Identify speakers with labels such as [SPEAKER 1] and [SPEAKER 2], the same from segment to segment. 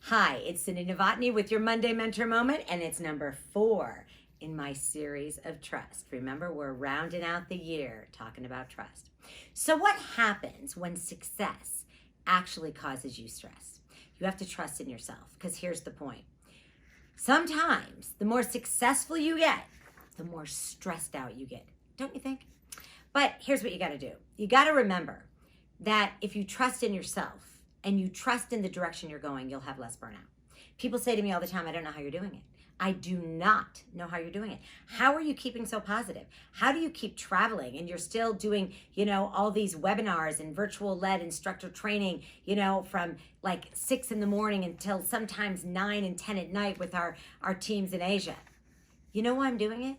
[SPEAKER 1] Hi, it's Cindy Novotny with your Monday Mentor Moment, and it's number 4 in my series of trust. Remember, we're rounding out the year talking about trust. So what happens when success actually causes you stress? You have to trust in yourself, because here's the point. Sometimes the more successful you get, the more stressed out you get. Don't you think? But here's what you got to do. You got to remember that if you trust in yourself, and you trust in the direction you're going, you'll have less burnout. People say to me all the time, I don't know how you're doing it. I do not know how you're doing it. How are you keeping so positive? How do you keep traveling and you're still doing, all these webinars and virtual led instructor training, from like 6 in the morning until sometimes 9 and 10 at night with our teams in Asia? You know why I'm doing it?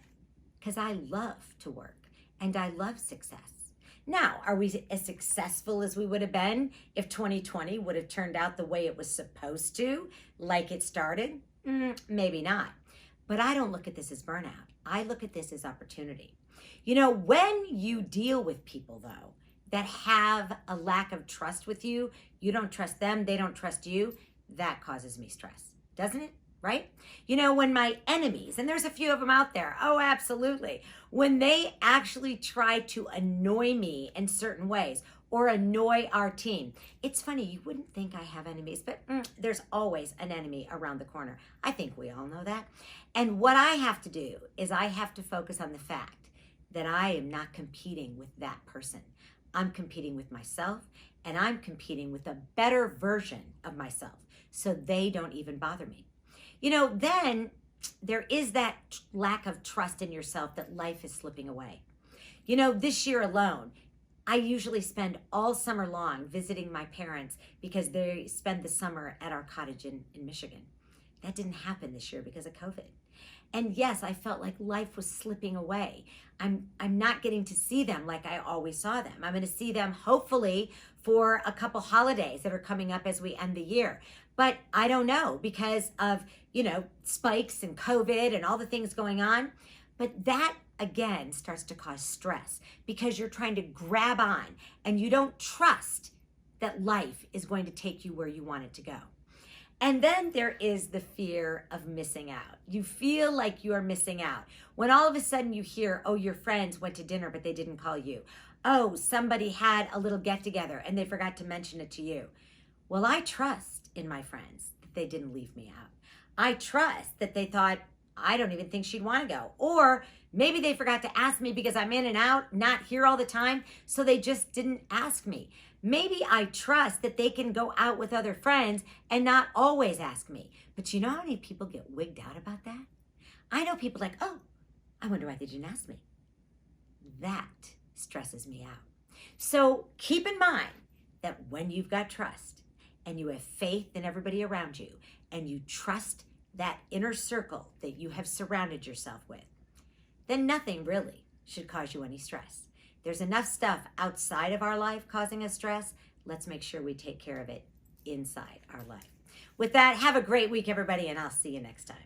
[SPEAKER 1] Because I love to work and I love success. Now, are we as successful as we would have been if 2020 would have turned out the way it was supposed to, like it started? Maybe not. But I don't look at this as burnout. I look at this as opportunity. When you deal with people, though, that have a lack of trust with you, you don't trust them, they don't trust you, that causes me stress, doesn't it? Right? When my enemies, and there's a few of them out there, oh, absolutely, when they actually try to annoy me in certain ways or annoy our team. It's funny, you wouldn't think I have enemies, but there's always an enemy around the corner. I think we all know that. And what I have to do is I have to focus on the fact that I am not competing with that person. I'm competing with myself, and I'm competing with a better version of myself, so they don't even bother me. Then there is that lack of trust in yourself that life is slipping away. This year alone, I usually spend all summer long visiting my parents because they spend the summer at our cottage in Michigan. That didn't happen this year because of COVID. And yes, I felt like life was slipping away. I'm not getting to see them like I always saw them. I'm going to see them hopefully for a couple holidays that are coming up as we end the year. But I don't know because of, spikes and COVID and all the things going on. But that, again, starts to cause stress because you're trying to grab on and you don't trust that life is going to take you where you want it to go. And then there is the fear of missing out. You feel like you are missing out. When all of a sudden you hear, oh, your friends went to dinner, but they didn't call you. Oh, somebody had a little get together and they forgot to mention it to you. Well, I trust in my friends that they didn't leave me out. I trust that they thought, I don't even think she'd want to go. Or maybe they forgot to ask me because I'm in and out, not here all the time, so they just didn't ask me. Maybe I trust that they can go out with other friends and not always ask me. But you know how many people get wigged out about that? I know people like, oh, I wonder why they didn't ask me. That stresses me out. So keep in mind that when you've got trust and you have faith in everybody around you and you trust that inner circle that you have surrounded yourself with, then nothing really should cause you any stress. There's enough stuff outside of our life causing us stress. Let's make sure we take care of it inside our life. With that, have a great week, everybody, and I'll see you next time.